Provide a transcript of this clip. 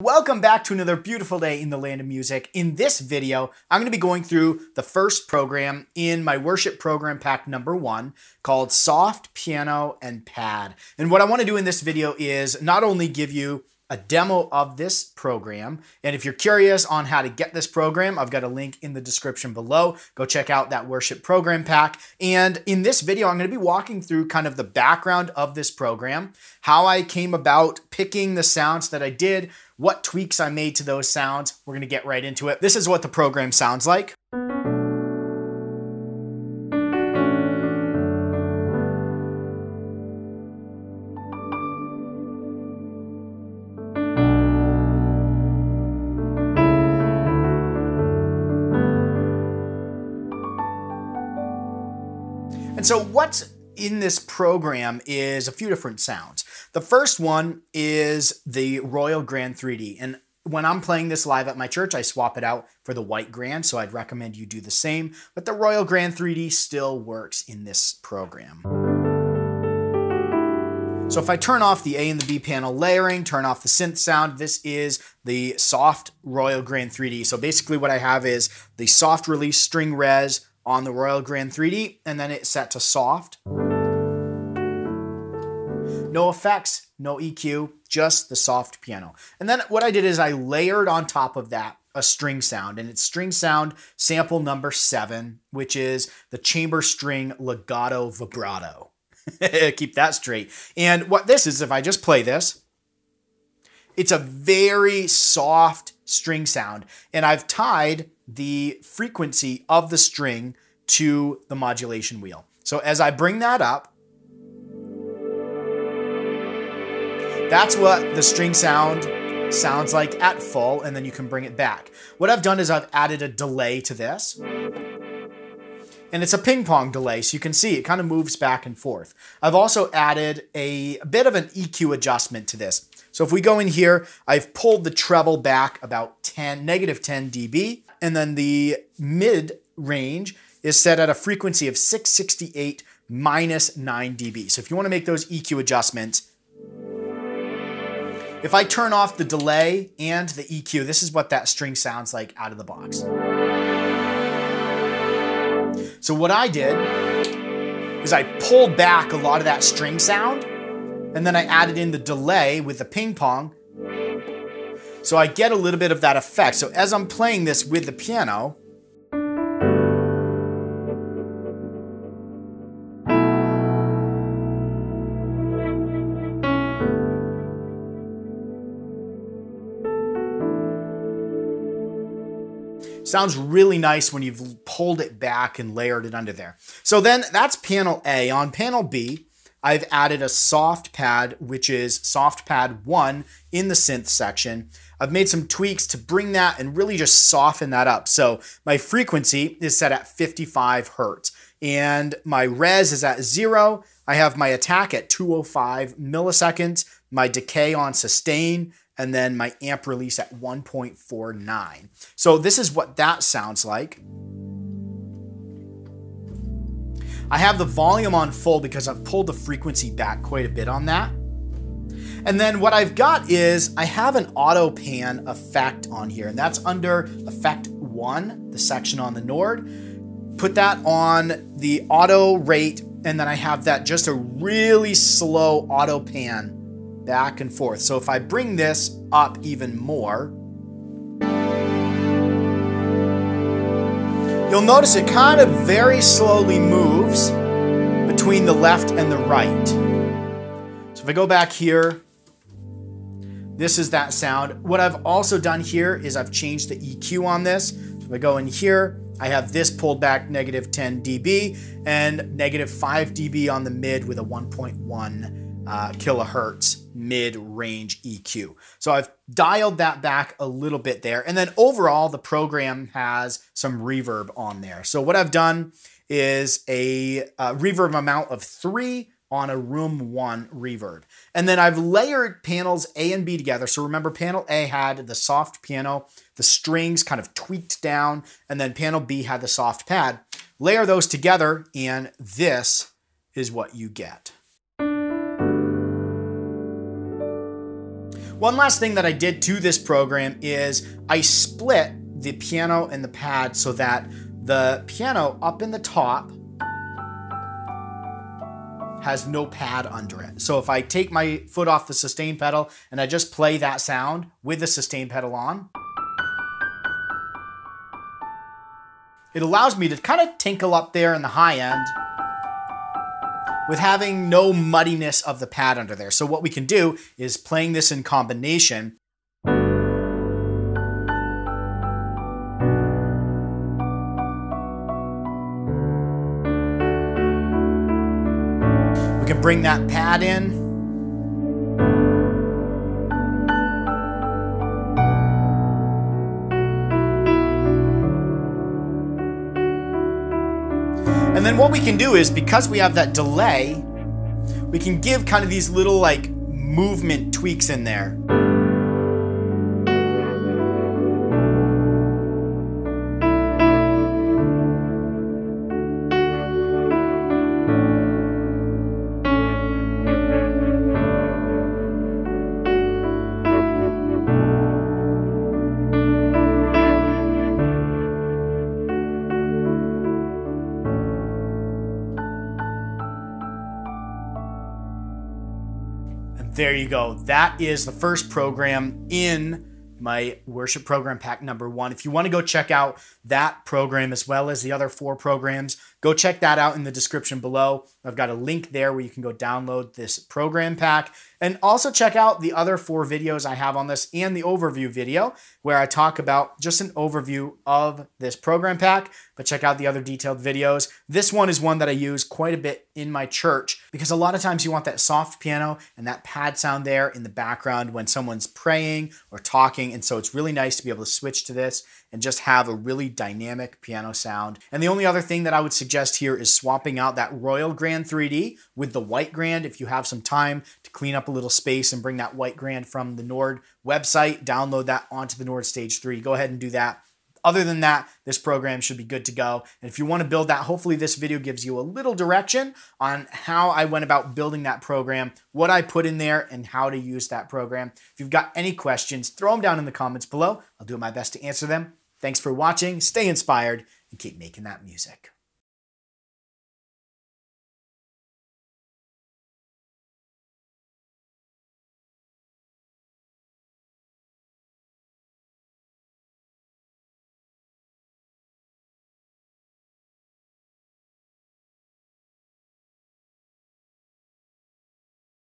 Welcome back to another beautiful day in the land of music. In this video, I'm going to be going through the first program in my worship program pack number 1 called Soft Piano and Pad. And what I want to do in this video is not only give you a demo of this program, and if you're curious on how to get this program, I've got a link in the description below. Go check out that worship program pack. And in this video, I'm going to be walking through kind of the background of this program, how I came about picking the sounds that I did, what tweaks I made to those sounds. We're going to get right into it. This is what the program sounds like. And so what's in this program is a few different sounds. The first one is the Royal Grand 3D. And when I'm playing this live at my church, I swap it out for the White Grand, so I'd recommend you do the same. But the Royal Grand 3D still works in this program. So if I turn off the A and the B panel layering, turn off the synth sound, this is the soft Royal Grand 3D. So basically what I have is the soft release string res on the Royal Grand 3D, and then it's set to soft. No effects, no EQ, just the soft piano. And then what I did is I layered on top of that a string sound, and it's string sound sample number 7, which is the chamber string legato vibrato. Keep that straight. And what this is, if I just play this, it's a very soft string sound, and I've tied the frequency of the string to the modulation wheel. So as I bring that up, that's what the string sound sounds like at full, and then you can bring it back. What I've done is I've added a delay to this, and it's a ping pong delay, so you can see it kind of moves back and forth. I've also added a bit of an EQ adjustment to this. So if we go in here, I've pulled the treble back about negative 10 dB, and then the mid range is set at a frequency of 668 minus 9 dB. So if you want to make those EQ adjustments, if I turn off the delay and the EQ, this is what that string sounds like out of the box. So what I did is I pulled back a lot of that string sound, and then I added in the delay with the ping pong, so I get a little bit of that effect. So as I'm playing this with the piano, sounds really nice when you've pulled it back and layered it under there. So then that's panel A. On panel B, I've added a soft pad, which is soft pad 1 in the synth section. I've made some tweaks to bring that and really just soften that up. So my frequency is set at 55 Hertz, and my res is at 0. I have my attack at 205 milliseconds, my decay on sustain, and then my amp release at 1.49. So this is what that sounds like. I have the volume on full because I've pulled the frequency back quite a bit on that. And then what I've got is I have an auto pan effect on here, and that's under effect 1, the section on the Nord. Put that on the auto rate, and then I have that just a really slow auto pan back and forth. So if I bring this up even more, you'll notice it kind of very slowly moves between the left and the right. So if I go back here, this is that sound. What I've also done here is I've changed the EQ on this. So if I go in here, I have this pulled back negative 10 dB and negative 5 dB on the mid with a 1.1 kilohertz mid-range EQ. So I've dialed that back a little bit there. And then overall, the program has some reverb on there. So what I've done is a reverb amount of 3 on a room 1 reverb. And then I've layered panels A and B together. So remember, panel A had the soft piano, the strings kind of tweaked down, and then panel B had the soft pad. Layer those together, and this is what you get. One last thing that I did to this program is I split the piano and the pad so that the piano up in the top has no pad under it. So if I take my foot off the sustain pedal and I just play that sound with the sustain pedal on, it allows me to kind of tinkle up there in the high end with having no muddiness of the pad under there. So what we can do is playing this in combination. We can bring that pad in. And then what we can do is, because we have that delay, we can give kind of these little like movement tweaks in there. There you go. That is the first program in my worship program pack number 1. If you want to go check out that program as well as the other 4 programs, go check that out in the description below. I've got a link there where you can go download this program pack, and also check out the other 4 videos I have on this and the overview video where I talk about just an overview of this program pack, but check out the other detailed videos. This one is one that I use quite a bit in my church because a lot of times you want that soft piano and that pad sound there in the background when someone's praying or talking, and so it's really nice to be able to switch to this and just have a really dynamic piano sound. And the only other thing that I would suggest here is swapping out that Royal Grand 3D with the White Grand. If you have some time to clean up a little space and bring that White Grand from the Nord website, download that onto the Nord Stage 3. Go ahead and do that. Other than that, this program should be good to go. And if you want to build that, hopefully this video gives you a little direction on how I went about building that program, what I put in there, and how to use that program. If you've got any questions, throw them down in the comments below. I'll do my best to answer them. Thanks for watching. Stay inspired and keep making that music.